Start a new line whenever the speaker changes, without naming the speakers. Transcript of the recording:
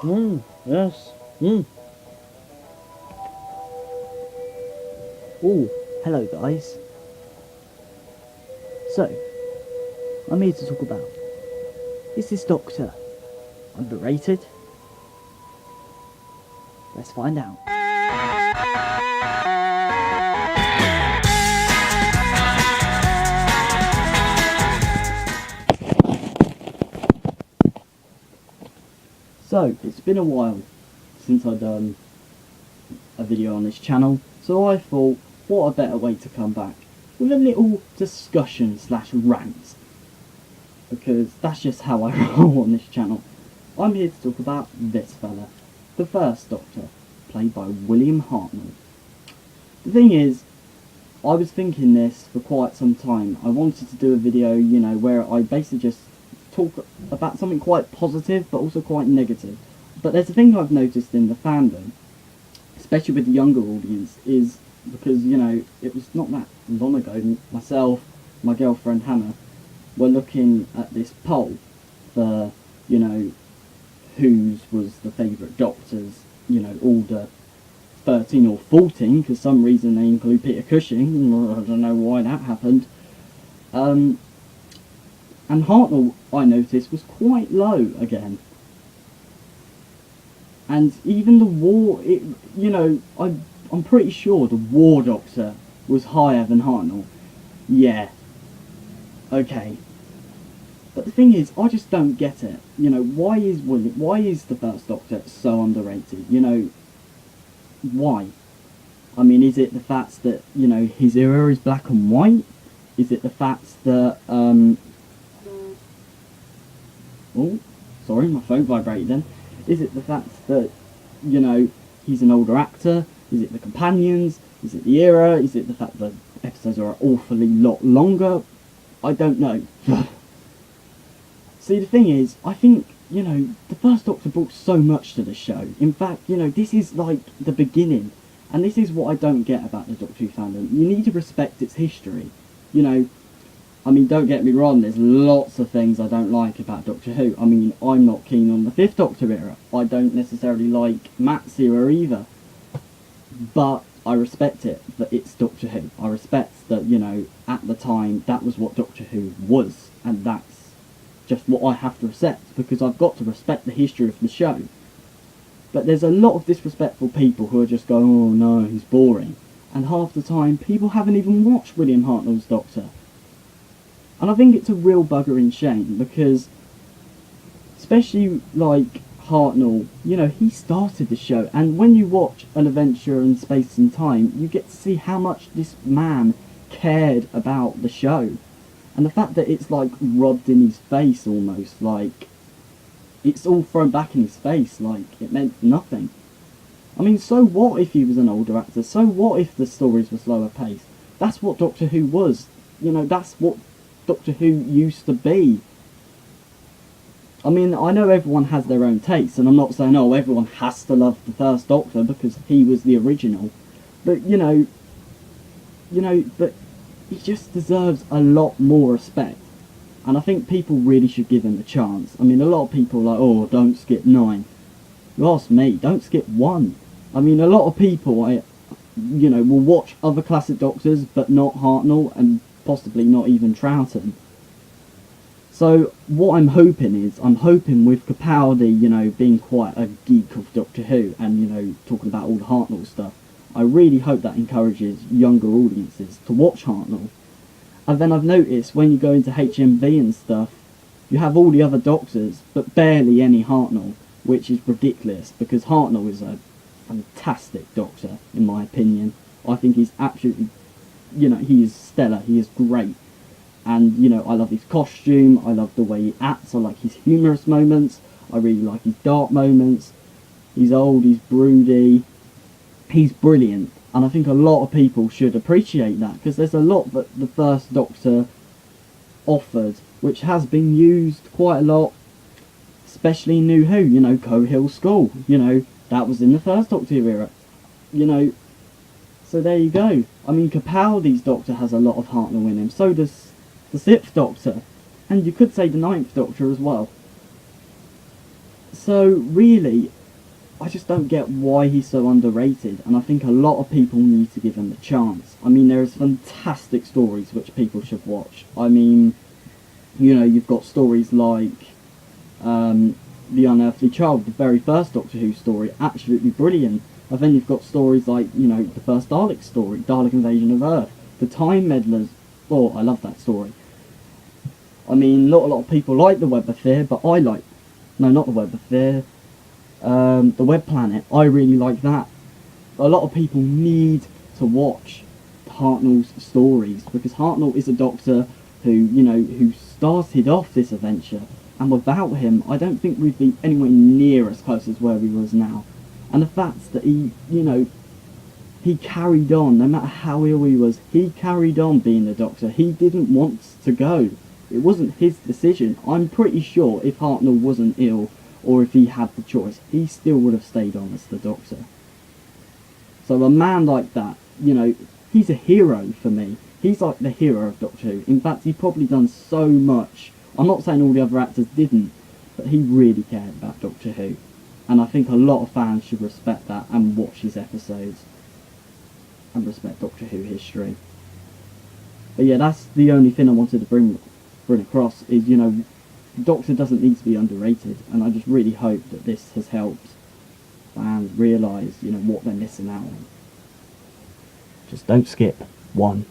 Yes. Oh, hello guys. So, I'm here to talk about, is this Doctor underrated? Let's find out. So, it's been a while since I've done a video on this channel, so I thought, what a better way to come back with a little discussion slash rant, because that's just how I roll on this channel. I'm here to talk about this fella, the first Doctor, played by William Hartnell. The thing is, I was thinking this for quite some time. I wanted to do a video, you know, where I basically just talk about something quite positive, but also quite negative. But there's a thing I've noticed in the fandom, especially with the younger audience, is because, you know, it was not that long ago, myself, my girlfriend Hannah, were looking at this poll for, you know, whose was the favourite Doctors, you know, all the 13 or 14, because some reason they include Peter Cushing, I don't know why that happened. And Hartnell, I noticed, was quite low again. And even the War, you know, I'm pretty sure the War Doctor was higher than Hartnell. Yeah. Okay. But the thing is, I just don't get it. You know, why is the first Doctor so underrated? You know, why? I mean, is it the fact that, you know, his era is black and white? Is it the fact that, oh, sorry, my phone vibrated then. Is it the fact that, you know, he's an older actor? Is it the companions? Is it the era? Is it the fact that episodes are an awfully lot longer? I don't know. See, the thing is, I think, you know, the first Doctor brought so much to the show. In fact, you know, this is like the beginning. And this is what I don't get about the Doctor Who fandom. You need to respect its history. You know, I mean, don't get me wrong, there's lots of things I don't like about Doctor Who. I mean, I'm not keen on the 5th Doctor era. I don't necessarily like Matt's era either. But I respect it, that it's Doctor Who. I respect that, you know, at the time, that was what Doctor Who was. And that's just what I have to accept, because I've got to respect the history of the show. But there's a lot of disrespectful people who are just going, oh no, he's boring. And half the time, people haven't even watched William Hartnell's Doctor. And I think it's a real buggering shame, because, especially like Hartnell, you know, he started the show, and when you watch An Adventure in Space and Time, you get to see how much this man cared about the show. And the fact that it's like rubbed in his face almost, like it's all thrown back in his face, like it meant nothing. I mean, so what if he was an older actor? So what if the stories were slower paced? That's what Doctor Who was. You know, that's what Doctor Who used to be. I mean, I know everyone has their own tastes, and I'm not saying, oh, everyone has to love the first Doctor because he was the original. But, you know, but he just deserves a lot more respect. And I think people really should give him a chance. I mean, a lot of people are like, oh, don't skip 9. You ask me, don't skip 1. I mean, a lot of people, you know, will watch other classic Doctors, but not Hartnell, and possibly not even Troughton. So, what I'm hoping is, I'm hoping with Capaldi, you know, being quite a geek of Doctor Who, and, you know, talking about all the Hartnell stuff, I really hope that encourages younger audiences to watch Hartnell. And then I've noticed when you go into HMV and stuff, you have all the other Doctors, but barely any Hartnell, which is ridiculous, because Hartnell is a fantastic Doctor, in my opinion. I think he's absolutely, you know, he is stellar, he is great. And, you know, I love his costume, I love the way he acts, I like his humorous moments, I really like his dark moments. He's old, he's broody, he's brilliant. And I think a lot of people should appreciate that, because there's a lot that the first Doctor offered, which has been used quite a lot, especially in New Who, you know, Cohill School, you know, that was in the first Doctor era, you know, so there you go. I mean, Capaldi's Doctor has a lot of Hartnell in him, so does the 6th Doctor, and you could say the 9th Doctor as well. So really, I just don't get why he's so underrated, and I think a lot of people need to give him the chance. I mean, there's fantastic stories which people should watch. I mean, you've got stories like The Unearthly Child, the very first Doctor Who story, absolutely brilliant. And then you've got stories like, the first Dalek story, Dalek Invasion of Earth, The Time Meddlers. Oh, I love that story. I mean, not a lot of people like The Web of Fear, but I like... No, not The Web of Fear. The Web Planet. I really like that. A lot of people need to watch Hartnell's stories, because Hartnell is a doctor who started off this adventure, and without him, I don't think we'd be anywhere near as close as where we was now. And the fact that he carried on, no matter how ill he was, he carried on being the Doctor. He didn't want to go. It wasn't his decision. I'm pretty sure if Hartnell wasn't ill, or if he had the choice, he still would have stayed on as the Doctor. So a man like that, he's a hero for me. He's like the hero of Doctor Who. In fact, he's probably done so much. I'm not saying all the other actors didn't, but he really cared about Doctor Who. And I think a lot of fans should respect that and watch his episodes. And respect Doctor Who history. But yeah, that's the only thing I wanted to bring across is, Doctor doesn't need to be underrated. And I just really hope that this has helped fans realise, what they're missing out on. Just don't skip one.